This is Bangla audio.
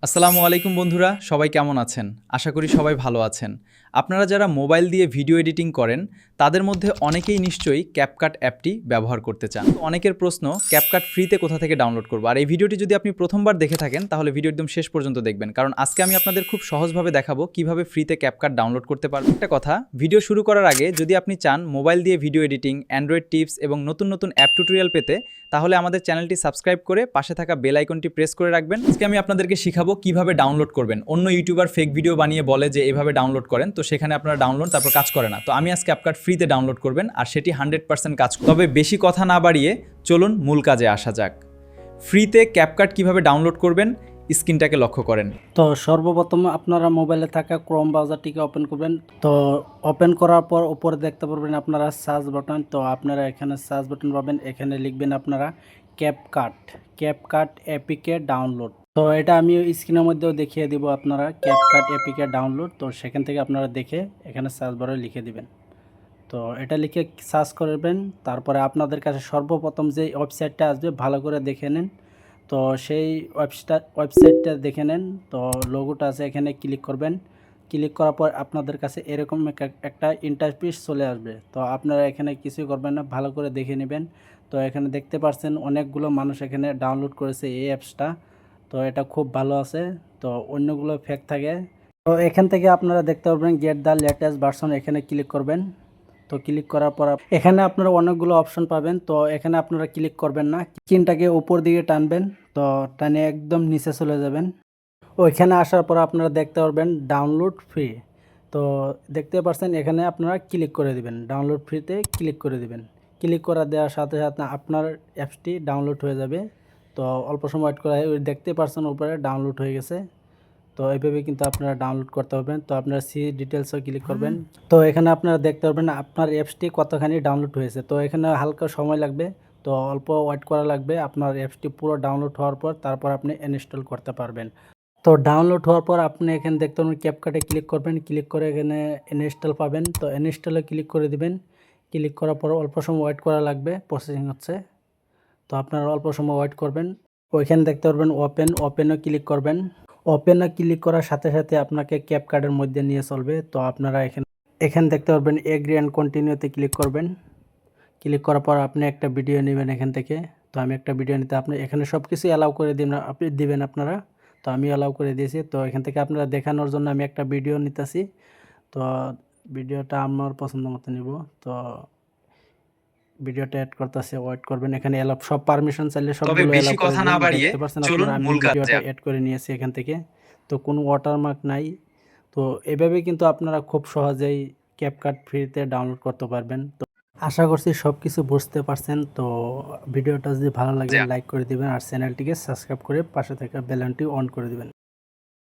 আসসালামু আলাইকুম বন্ধুরা, সবাই কেমন আছেন? আশা করি সবাই ভালো আছেন। আপনারা যারা মোবাইল দিয়ে ভিডিও এডিটিং করেন, তাদের মধ্যে অনেকেই নিশ্চয়ই ক্যাপকাট অ্যাপটি ব্যবহার করতে চান। তো অনেকের প্রশ্ন, ক্যাপকাট ফ্রিতে কোথা থেকে ডাউনলোড করব? আর এই ভিডিওটি যদি আপনি প্রথমবার দেখে থাকেন, তাহলে ভিডিও একদম শেষ পর্যন্ত দেখবেন। কারণ আজকে আমি আপনাদের খুব সহজভাবে দেখাবো কিভাবে ফ্রিতে ক্যাপকাট ডাউনলোড করতে পারবেন। একটা কথা, ভিডিও শুরু করার আগে যদি আপনি চান মোবাইল দিয়ে ভিডিও এডিটিং, অ্যান্ড্রয়েড টিপস এবং নতুন নতুন অ্যাপ টিউটোরিয়াল পেতে, তাহলে আমাদের চ্যানেলটি সাবস্ক্রাইব করে পাশে থাকা বেল আইকনটি প্রেস করে রাখবেন। আজকে আমি আপনাদেরকে শিখাবো কিভাবে ডাউনলোড করবেন। অন্য ইউটিউবার ফেক ভিডিও বানিয়ে বলে যে এভাবে ডাউনলোড করেন, তো সেখানে আপনারা ডাউনলোড তারপর কাজ করে না। তো আমি আজকে ক্যাপকাট ফ্রিতে ডাউনলোড করবেন আর সেটি 100% কাজ করবে। তবে বেশি কথা না বাড়িয়ে চলুন মূল কাজে আসা যাক। ফ্রিতে ক্যাপকাট কিভাবে ডাউনলোড করবেন, স্ক্রিনটাকে লক্ষ্য করেন। তো সর্বপ্রথম আপনারা মোবাইলে থাকা ক্রোম ব্রাউজারটিকে ওপেন করবেন। তো ওপেন করার পর উপরে দেখতে পারবেন আপনারা সার্চ বাটন। তো আপনারা এখানে সার্চ বাটন পাবেন, এখানে লিখবেন আপনারা ক্যাপকাট এপিকে ডাউনলোড। তো এটা আমি স্ক্রিনের মধ্যেও দেখিয়ে দিব, আপনারা ক্যাপকাট এপিকে ডাউনলোড। তো সেখান থেকে আপনারা দেখে এখানে সার্চ বারে লিখে দিবেন। তো এটা লিখে সার্চ করবেন, তারপরে আপনাদের কাছে সর্বপ্রথম যে ওয়েবসাইটটা আসবে ভালো করে দেখে নেন। তো সেই ওয়েবসাইটটা দেখে নেন। তো লোগোটা আছে, এখানে ক্লিক করবেন। ক্লিক করার পর আপনাদের কাছে এরকম একটা ইন্টারফেস চলে আসবে। তো আপনারা এখানে কিছুই করবেন না, ভালো করে দেখে নেবেন। তো এখানে দেখতে পাচ্ছেন অনেকগুলো মানুষ এখানে ডাউনলোড করেছে এই অ্যাপসটা। তো এটা খুব ভালো আছে, তো অন্যগুলো ফেক থাকে। তো এখান থেকে আপনারা দেখতে পারবেন গেট দ্য লেটেস্ট ভার্সন, এখানে ক্লিক করবেন। তো ক্লিক করার পর এখানে আপনারা অনেকগুলো অপশন পাবেন। তো এখানে আপনারা ক্লিক করবেন না, স্ক্রিনটাকে উপর দিকে টানবেন। তো টানে একদম নিচে চলে যাবেন। ওইখানে আসার পর আপনারা দেখতে পারবেন ডাউনলোড ফ্রি। তো দেখতে পাচ্ছেন এখানে আপনারা ক্লিক করে দিবেন, ডাউনলোড ফ্রিতে ক্লিক করে দিবেন। ক্লিক করা দেওয়ার সাথে সাথে আপনার অ্যাপসটি ডাউনলোড হয়ে যাবে। তো অল্প সময় ওয়েট করা দেখতে পাচ্ছেন উপরে ডাউনলোড হয়ে গেছে। তো এইভাবে কিন্তু আপনারা ডাউনলোড করতে পারবেন। তো আপনারা সি ডিটেলসও ক্লিক করবেন। তো এখানে আপনারা দেখতে পারবেন আপনার অ্যাপসটি কতখানি ডাউনলোড হয়েছে। তো এখানে হালকা সময় লাগবে, তো অল্প ওয়েট করা লাগবে। আপনার অ্যাপসটি পুরো ডাউনলোড হওয়ার পর তারপর আপনি ইনস্টল করতে পারবেন। তো ডাউনলোড হওয়ার পর আপনি এখানে দেখতে পারবেন ক্যাপকাটে ক্লিক করবেন। ক্লিক করে এখানে ইনস্টল পাবেন। তো ইনস্টলে ক্লিক করে দিবেন। ক্লিক করার পর অল্প সময় ওয়েট করা লাগবে, প্রসেসিং হচ্ছে। তো আপনারা অল্প সময় ওয়েট করবেন। ওইখানে দেখতে পারবেন ওপেনও ক্লিক করবেন। ওপেনে ক্লিক করার সাথে সাথে আপনাকে ক্যাপকাটের মধ্যে নিয়ে চলবে। তো আপনারা এখানে দেখতে পারবেন এগ্রি অ্যান্ড কন্টিনিউতে ক্লিক করবেন। ক্লিক করার পর আপনি একটা ভিডিও নেবেন এখান থেকে। তো আমি একটা ভিডিও নিতে, আপনি এখানে সব কিছু অ্যালাউ করে দিবেন আপনারা। তো আমি অ্যালাউ করে দিয়েছি। তো এখান থেকে আপনারা দেখানোর জন্য আমি একটা ভিডিও নিতেছি। তো ভিডিওটা আমার পছন্দ মতো নিব। তো ভিডিওটা অ্যাড করতেছে, ওয়েট করবেন। এখানে অ্যালাউ সব পারমিশন চাইলে সবগুলো অ্যালাউ করে দিবেন। দেখতে পাচ্ছেন আপনারা আমি ভিডিওটা অ্যাড করে নিয়েছি এখান থেকে। তো কোনো ওয়াটারমার্ক নাই। তো এভাবে কিন্তু আপনারা খুব সহজেই ক্যাপকাট ফ্রিতে ডাউনলোড করতে পারবেন। তো আশা করছি সব কিছু বুঝতে পারছেন। তো ভিডিওটা যদি ভালো লাগে লাইক করে দিবেন আর চ্যানেলটিকে সাবস্ক্রাইব করে পাশে থাকা বেল আইকনটি অন করে দিবেন।